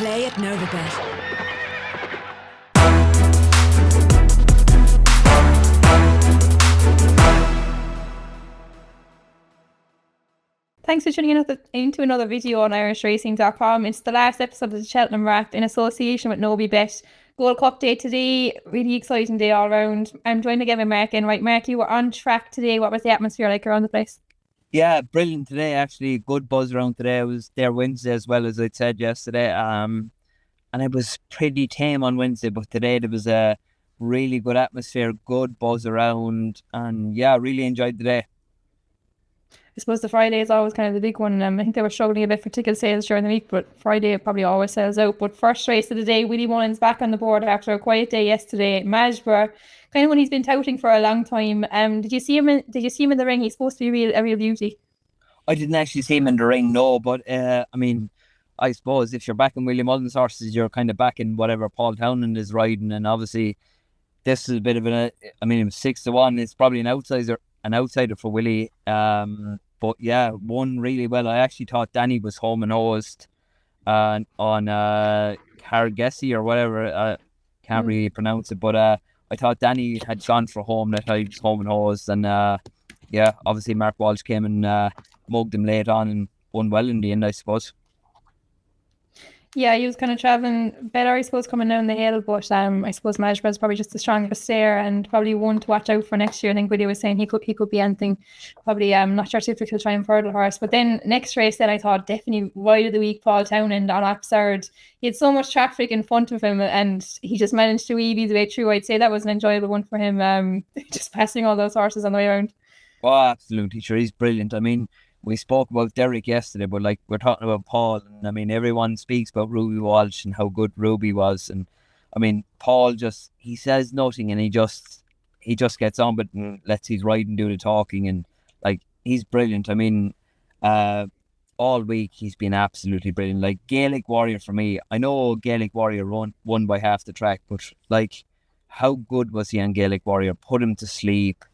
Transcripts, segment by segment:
Play at Novibet. Thanks for tuning into another video on IrishRacing.com. It's the last episode of the Cheltenham Wrap in association with Novibet. Gold Cup day today, really exciting day all round. I'm joined again by Mark Enright. Mark, you were on track today. What was the atmosphere like around the place? Yeah, brilliant today, actually. Good buzz around today. I was there Wednesday as well, as I'd said yesterday. And it was pretty tame on Wednesday, but today there was a really good atmosphere, good buzz around, and yeah, really enjoyed the day. I suppose the Friday is always kind of the big one. I think they were struggling a bit for ticket sales during the week, but Friday probably always sells out. But first race of the day, Willie Mullins back on the board after a quiet day yesterday. Majbur, kind of one he's been touting for a long time. Did you see him in the ring? He's supposed to be a real beauty. I didn't actually see him in the ring, no, but I suppose if you're backing Willie Mullins horses, you're kind of backing whatever Paul Townend is riding, and obviously this is a bit of it was 6-1. It's probably an outsider for Willie. But yeah, won really well. I actually thought Danny was home and hosed on Cargessi or whatever. Can't really pronounce it, but I thought Danny had gone for home. That he was home and hosed, and obviously Mark Walsh came and mugged him late on and won well in the end, I suppose. Yeah, he was kind of travelling better, I suppose, coming down the hill, but I suppose Majbur's probably just the strongest there and probably one to watch out for next year. I think Willie was saying he could be anything. Probably not sure if he'll try and further horse. But then next race then I thought definitely wide of the week, Paul Townend on Absurd. He had so much traffic in front of him and he just managed to weave his way through. I'd say that was an enjoyable one for him, just passing all those horses on the way around. Oh, absolutely, sure, he's brilliant. I mean, we spoke about Derek yesterday, but like we're talking about Paul, and I mean everyone speaks about Ruby Walsh and how good Ruby was, and I mean Paul he says nothing and he just gets on, but lets his riding do the talking, and like he's brilliant. I mean, all week he's been absolutely brilliant. Like Gaelic Warrior for me, I know Gaelic Warrior won by half the track, but like how good was he on Gaelic Warrior? Put him to sleep.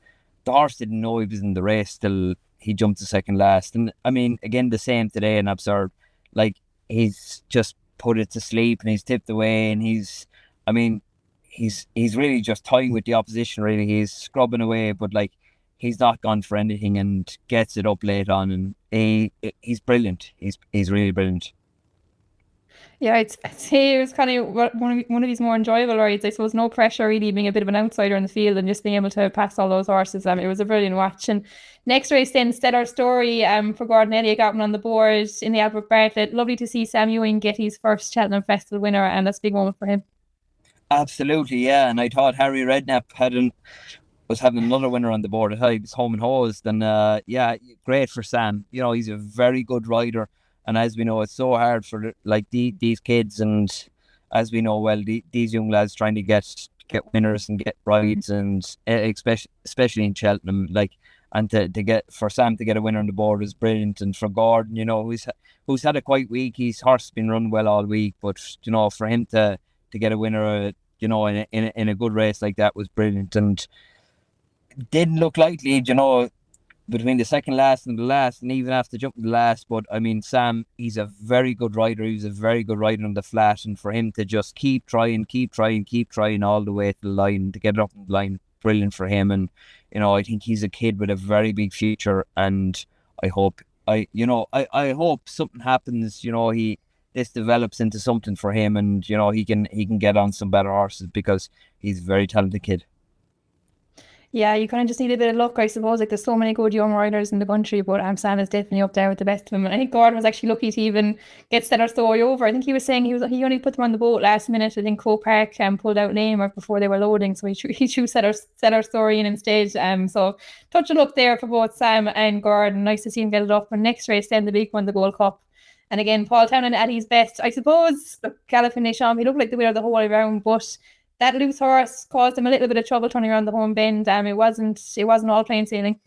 The horse didn't know he was in the race till he jumped to second last. And I mean, again, the same today in Absurd. Like, he's just put it to sleep and he's tipped away, and he's really just toying with the opposition, really. He's scrubbing away, but like he's not gone for anything and gets it up late on, and he's brilliant. He's really brilliant. Yeah, I'd say it was kind of one of these more enjoyable rides. I suppose no pressure really, being a bit of an outsider in the field and just being able to pass all those horses. It was a brilliant watch. And next race then, Stellar Story for Gordon Elliott got one on the board in the Albert Bartlett. Lovely to see Sam Ewing get his first Cheltenham Festival winner, and that's a big moment for him. Absolutely, yeah. And I thought Harry Redknapp was having another winner on the board. I thought he was home and hosed, and great for Sam. You know, he's a very good rider. And as we know, it's so hard for these kids, and as we know well, these young lads trying to get winners and get rides, and especially in Cheltenham, and to get for Sam to get a winner on the board is brilliant. And for Gordon, you know, who's had a quiet week, his horse has been run well all week, but you know, for him to get a winner, you know, in a good race like that was brilliant, and didn't look likely, you know, between the second last and the last, and even after jumping the last. But I mean, Sam, he's a very good rider. He's a very good rider on the flat, and for him to just keep trying all the way to the line, to get it up the line, brilliant for him. And you know, I think he's a kid with a very big future, and I hope something happens. You know, this develops into something for him, and you know, he can get on some better horses, because he's a very talented kid. Yeah, you kind of just need a bit of luck, I suppose. Like, there's so many good young riders in the country, but Sam is definitely up there with the best of them. And I think Gordon was actually lucky to even get Stellar Story over. I think he was saying he only put them on the boat last minute. I think Croke Park pulled out Lamer before they were loading, so he threw Stellar Story in instead. So touch it up there for both Sam and Gordon. Nice to see him get it up. And next race then, the big one, the Gold Cup. And again, Paul Townend at his best. I suppose Galopin Des Champs, he looked like the winner the whole way around, but that loose horse caused him a little bit of trouble turning around the home bend. It wasn't all plain sailing.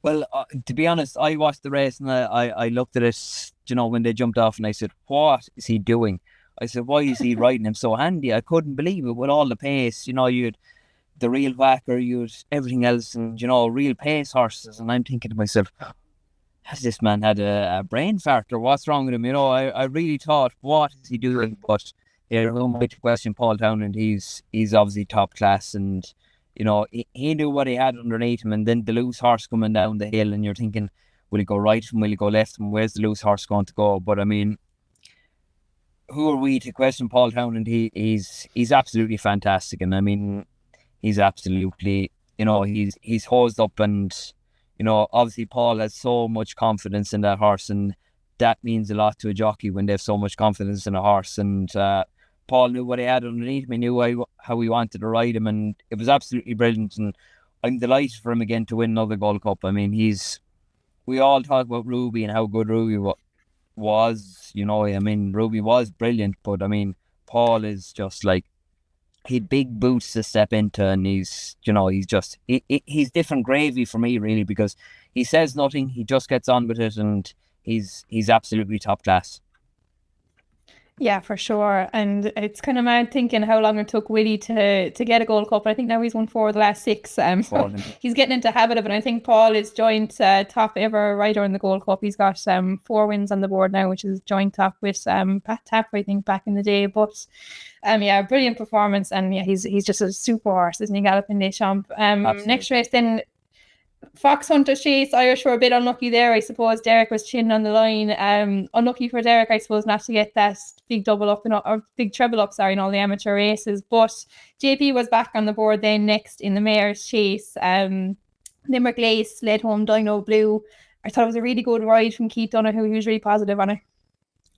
Well, to be honest, I watched the race and I looked at it, you know, when they jumped off, and I said, what is he doing? I said, why is he riding him so handy? I couldn't believe it with all the pace. You know, you'd the real whacker, you'd everything else, and, you know, real pace horses. And I'm thinking to myself, has this man had a brain fart or what's wrong with him? I really thought, what is he doing? But yeah, who am I to question Paul Townend? He's obviously top class, and he knew what he had underneath him. And then the loose horse coming down the hill, and you're thinking, will he go right from? Will he go left from? Where's the loose horse going to go? But I mean, who are we to question Paul Townend? He's absolutely fantastic, and I mean, he's absolutely he's hosed up, and obviously Paul has so much confidence in that horse, and that means a lot to a jockey when they have so much confidence in a horse. And Paul knew what he had underneath him. He knew how he wanted to ride him, and it was absolutely brilliant. And I'm delighted for him again to win another Gold Cup. I mean, we all talk about Ruby and how good Ruby was. I mean, Ruby was brilliant, but I mean, Paul is just like, he'd big boots to step into, and he's different gravy for me, really, because he says nothing, he just gets on with it, and he's absolutely top class. Yeah, for sure. And it's kind of mad thinking how long it took Willie to get a Gold Cup. I think now he's won 4 of the last 6. So he's getting into habit of it. I think Paul is joint top ever rider in the Gold Cup. He's got 4 wins on the board now, which is joint top with Pat Tapp, I think, back in the day. But yeah, brilliant performance, and yeah, he's just a super horse, isn't he? Galopin Des Champs. Next race then, Fox Hunter Chase. Irish were a bit unlucky there, I suppose. Derek was chin on the line. Unlucky for Derek, I suppose, not to get that big double up or big treble up, sorry, in all the amateur races. But JP was back on the board then next in the Mayor's Chase. Limerick Lace led home Dino Blue. I thought it was a really good ride from Keith Donoghue. He was really positive on it.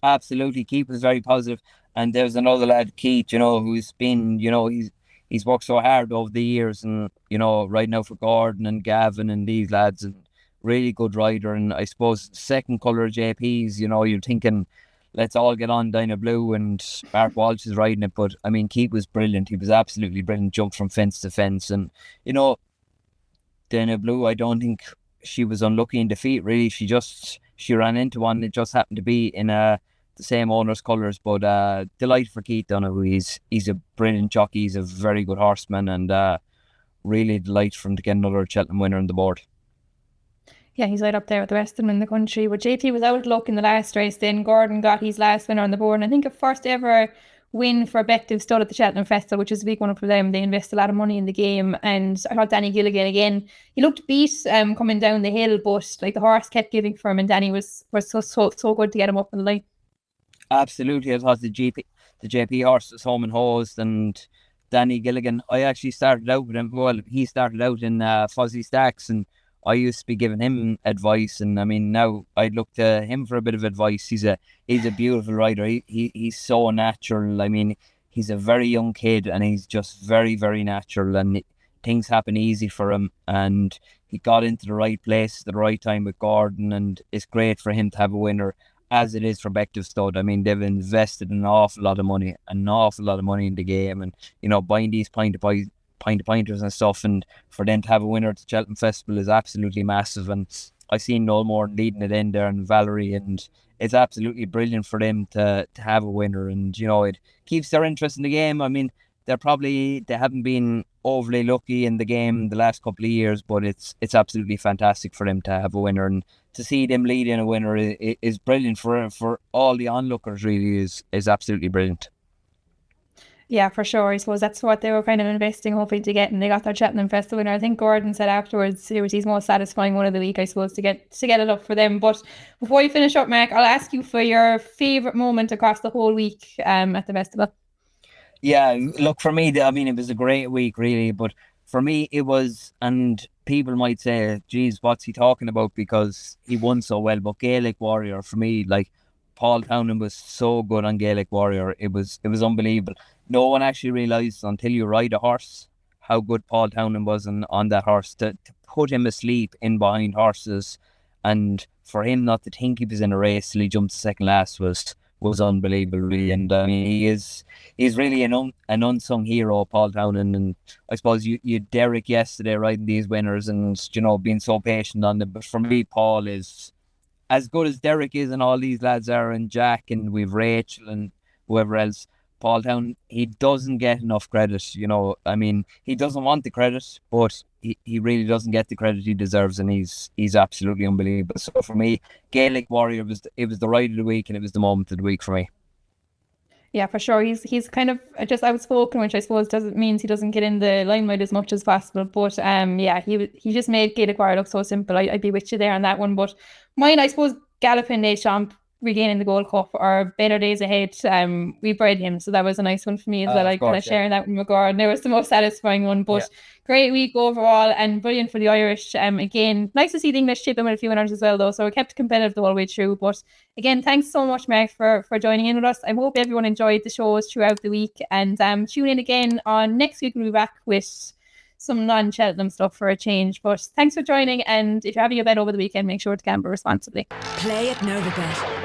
Absolutely, Keith was very positive. And there's another lad, Keith, who's been, he's worked so hard over the years, and riding out for Gordon and Gavin and these lads, and really good rider. And I suppose second colour of JP's, you're thinking, let's all get on Dinah Blue, and Mark Walsh is riding it. But I mean, Keith was brilliant. He was absolutely brilliant. Jumped from fence to fence, and Dinah Blue, I don't think she was unlucky in defeat. Really, she ran into one. It just happened to be in the same owner's colours. But delight for Keith Donoghue. He's a brilliant jockey. He's a very good horseman, and really delight for him to get another Cheltenham winner on the board. Yeah, he's right up there with the rest of them in the country. But JP was out of luck in the last race. Then Gordon got his last winner on the board, and I think a first ever win for Bective Stud at the Cheltenham Festival, which is a big one for them. They invest a lot of money in the game, and I thought Danny Gilligan again, he looked beat coming down the hill, but like the horse kept giving for him, and Danny was so good to get him up in the line. Absolutely, I thought the JP horse was home and hosed, and Danny Gilligan, I actually started out with him. Well, he started out in Fuzzy Stacks, and I used to be giving him advice, and I mean, now I'd look to him for a bit of advice. He's a beautiful rider. He's so natural. I mean, he's a very young kid, and he's just very, very natural, and things happen easy for him, and he got into the right place at the right time with Gordon, and it's great for him to have a winner, as it is for Bective Stud. I mean, they've invested an awful lot of money in the game, and buying these pointers and stuff, and for them to have a winner at the Cheltenham Festival is absolutely massive. And I seen Noelmore leading it in there, and Valerie, and it's absolutely brilliant for them to have a winner, and it keeps their interest in the game. I mean, they haven't been overly lucky in the game the last couple of years, but it's absolutely fantastic for them to have a winner, and to see them leading a winner is brilliant for all the onlookers. Really is absolutely brilliant. Yeah, for sure. I suppose that's what they were kind of investing, hoping to get, and they got their Cheltenham Festival winner. I think Gordon said afterwards it was his most satisfying one of the week, I suppose, to get it up for them. But before you finish up, Mark, I'll ask you for your favourite moment across the whole week at the festival. Yeah, look, for me, I mean, it was a great week, really, but for me, it was, and people might say, geez, what's he talking about, because he won so well, but Gaelic Warrior, for me, like, Paul Townend was so good on Gaelic Warrior. It was unbelievable. No one actually realised until you ride a horse how good Paul Townend was on that horse, to put him asleep in behind horses, and for him not to think he was in a race till he jumped second last was unbelievable, really. And I mean, he's really an unsung hero, Paul Townend. And I suppose you Derek yesterday riding these winners, and being so patient on them. But for me, Paul is as good as Derek is, and all these lads are, and Jack, and we've Rachel and whoever else. Paul Town, he doesn't get enough credit. You know, I mean, he doesn't want the credit, but he really doesn't get the credit he deserves, and he's absolutely unbelievable. So for me, Gaelic Warrior it was the ride of the week, and it was the moment of the week for me. Yeah, for sure. He's kind of just outspoken, which I suppose doesn't means he doesn't get in the limelight as much as possible. But yeah, he just made Gaelic Warrior look so simple. I'd be with you there on that one. But mine, I suppose, Galopin Des Champs regaining the Gold Cup or better days ahead. We bred him, so that was a nice one for me as well. I kind of sharing that with McGard, and it was the most satisfying one. But great week overall and brilliant for the Irish. Again, nice to see the English chip in with a few winners as well, though. So we kept competitive the whole way through. But again, thanks so much, Mark, for joining in with us. I hope everyone enjoyed the shows throughout the week, and tune in again on next week. We'll be back with some non-Cheltenham stuff for a change. But thanks for joining, and if you're having a bet over the weekend, make sure to gamble responsibly. Play at Novibet.